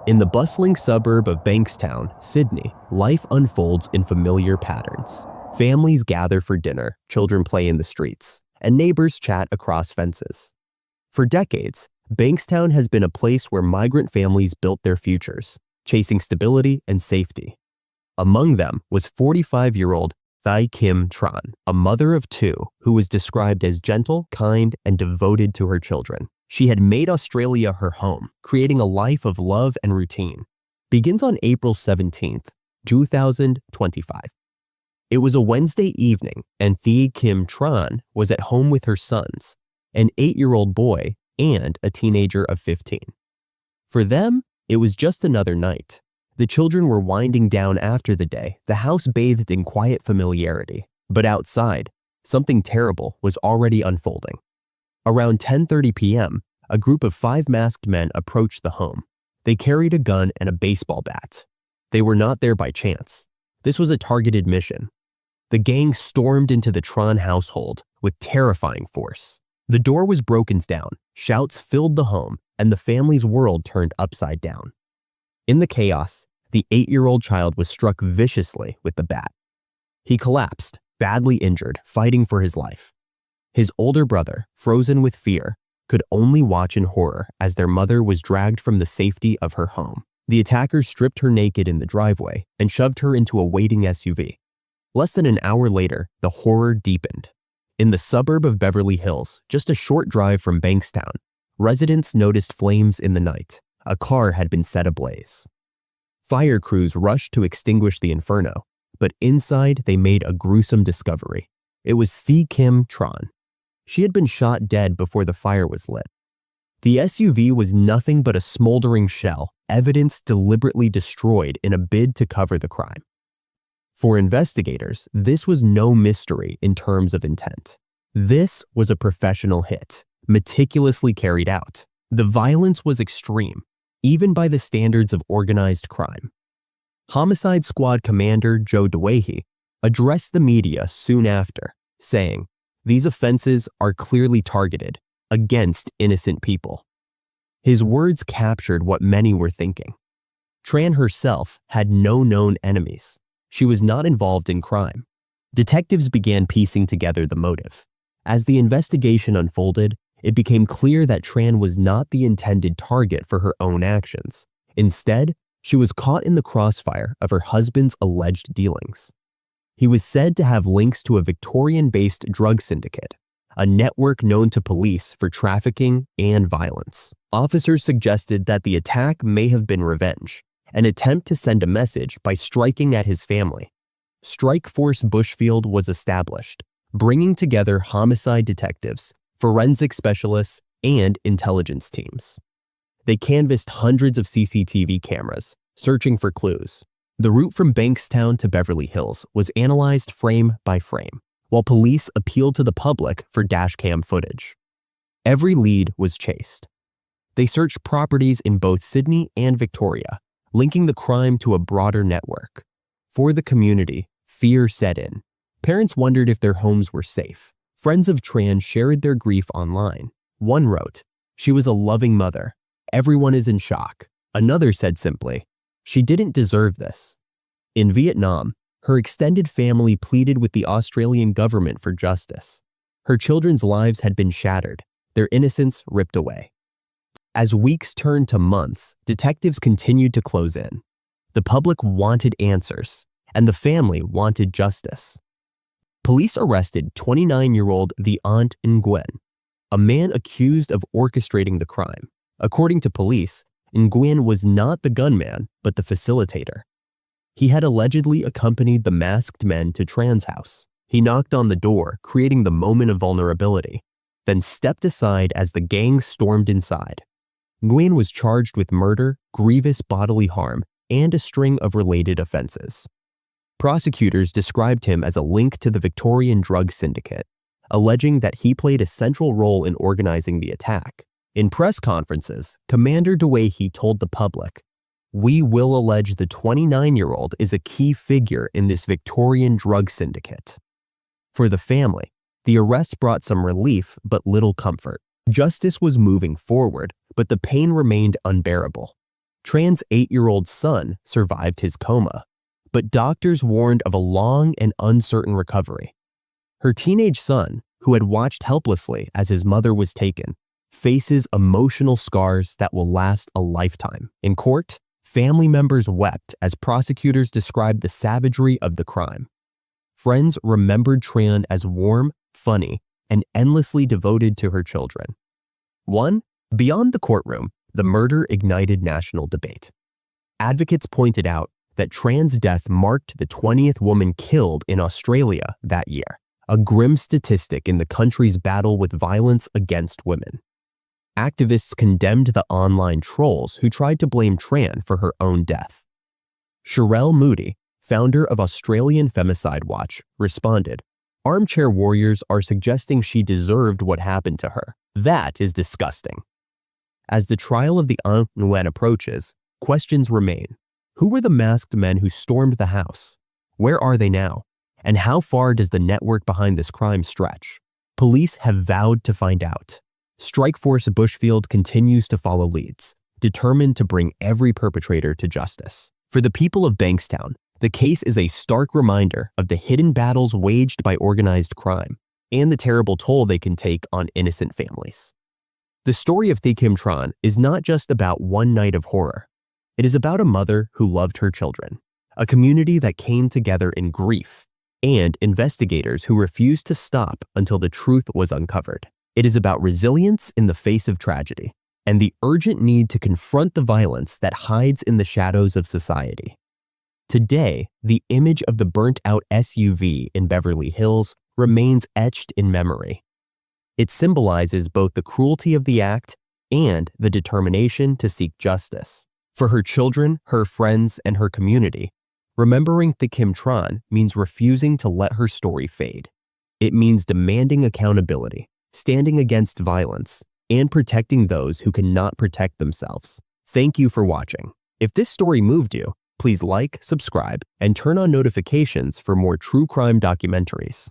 In the bustling suburb of Bankstown, Sydney, life unfolds in familiar patterns. Families gather for dinner, children play in the streets, and neighbors chat across fences. For decades, Bankstown has been a place where migrant families built their futures, chasing stability and safety. Among them was 45-year-old Thi Kim Tran, a mother of two who was described as gentle, kind, and devoted to her children. She had made Australia her home, creating a life of love and routine. Begins on April 17, 2025. It was a Wednesday evening, and Thi Kim Tran was at home with her sons, an 8-year-old boy and a teenager of 15. For them, it was just another night. The children were winding down after the day, the house bathed in quiet familiarity. But outside, something terrible was already unfolding. Around 10:30 p.m., a group of 5 masked men approached the home. They carried a gun and a baseball bat. They were not there by chance. This was a targeted mission. The gang stormed into the Tran household with terrifying force. The door was broken down, shouts filled the home, and the family's world turned upside down. In the chaos, the 8-year-old child was struck viciously with the bat. He collapsed, badly injured, fighting for his life. His older brother, frozen with fear, could only watch in horror as their mother was dragged from the safety of her home. The attackers stripped her naked in the driveway and shoved her into a waiting SUV. Less than an hour later, the horror deepened. In the suburb of Beverly Hills, just a short drive from Bankstown, residents noticed flames in the night. A car had been set ablaze. Fire crews rushed to extinguish the inferno, but inside they made a gruesome discovery. It was Thi Kim Tran. She had been shot dead before the fire was lit. The SUV was nothing but a smoldering shell, evidence deliberately destroyed in a bid to cover the crime. For investigators, this was no mystery in terms of intent. This was a professional hit, meticulously carried out. The violence was extreme, even by the standards of organized crime. Homicide Squad Commander Joe DeWahey addressed the media soon after, saying, "These offenses are clearly targeted against innocent people." His words captured what many were thinking. Tran herself had no known enemies. She was not involved in crime. Detectives began piecing together the motive. As the investigation unfolded, it became clear that Tran was not the intended target for her own actions. Instead, she was caught in the crossfire of her husband's alleged dealings. He was said to have links to a Victorian-based drug syndicate, a network known to police for trafficking and violence. Officers suggested that the attack may have been revenge, an attempt to send a message by striking at his family. Strike Force Bushfield was established, bringing together homicide detectives, forensic specialists, and intelligence teams. They canvassed hundreds of CCTV cameras, searching for clues. The route from Bankstown to Beverly Hills was analyzed frame by frame, while police appealed to the public for dashcam footage. Every lead was chased. They searched properties in both Sydney and Victoria, linking the crime to a broader network. For the community, fear set in. Parents wondered if their homes were safe. Friends of Tran shared their grief online. One wrote, "She was a loving mother. Everyone is in shock." Another said simply, "She didn't deserve this." In Vietnam, her extended family pleaded with the Australian government for justice. Her children's lives had been shattered, their innocence ripped away. As weeks turned to months, detectives continued to close in. The public wanted answers, and the family wanted justice. Police arrested 29-year-old The Aunt Nguyen, a man accused of orchestrating the crime. According to police, Nguyen was not the gunman, but the facilitator. He had allegedly accompanied the masked men to Tran's house. He knocked on the door, creating the moment of vulnerability, then stepped aside as the gang stormed inside. Nguyen was charged with murder, grievous bodily harm, and a string of related offenses. Prosecutors described him as a link to the Victorian drug syndicate, alleging that he played a central role in organizing the attack. In press conferences, Commander DeWahey told the public, "We will allege the 29-year-old is a key figure in this Victorian drug syndicate." For the family, the arrest brought some relief but little comfort. Justice was moving forward, but the pain remained unbearable. Tran's 8-year-old son survived his coma, but doctors warned of a long and uncertain recovery. Her teenage son, who had watched helplessly as his mother was taken, faces emotional scars that will last a lifetime. In court, family members wept as prosecutors described the savagery of the crime. Friends remembered Tran as warm, funny, and endlessly devoted to her children. Beyond the courtroom, the murder ignited national debate. Advocates pointed out that Tran's death marked the 20th woman killed in Australia that year, a grim statistic in the country's battle with violence against women. Activists condemned the online trolls who tried to blame Tran for her own death. Sherelle Moody, founder of Australian Femicide Watch, responded, "Armchair warriors are suggesting she deserved what happened to her. That is disgusting." As the trial of the Nguyen approaches, questions remain. Who were the masked men who stormed the house? Where are they now? And how far does the network behind this crime stretch? Police have vowed to find out. Strikeforce Bushfield continues to follow leads, determined to bring every perpetrator to justice. For the people of Bankstown, the case is a stark reminder of the hidden battles waged by organized crime and the terrible toll they can take on innocent families. The story of Thi Kim Tran is not just about one night of horror. It is about a mother who loved her children, a community that came together in grief, and investigators who refused to stop until the truth was uncovered. It is about resilience in the face of tragedy and the urgent need to confront the violence that hides in the shadows of society. Today, the image of the burnt-out SUV in Beverly Hills remains etched in memory. It symbolizes both the cruelty of the act and the determination to seek justice. For her children, her friends, and her community, remembering Thi Kim Tran means refusing to let her story fade. It means demanding accountability, standing against violence, and protecting those who cannot protect themselves. Thank you for watching. If this story moved you, please like, subscribe, and turn on notifications for more true crime documentaries.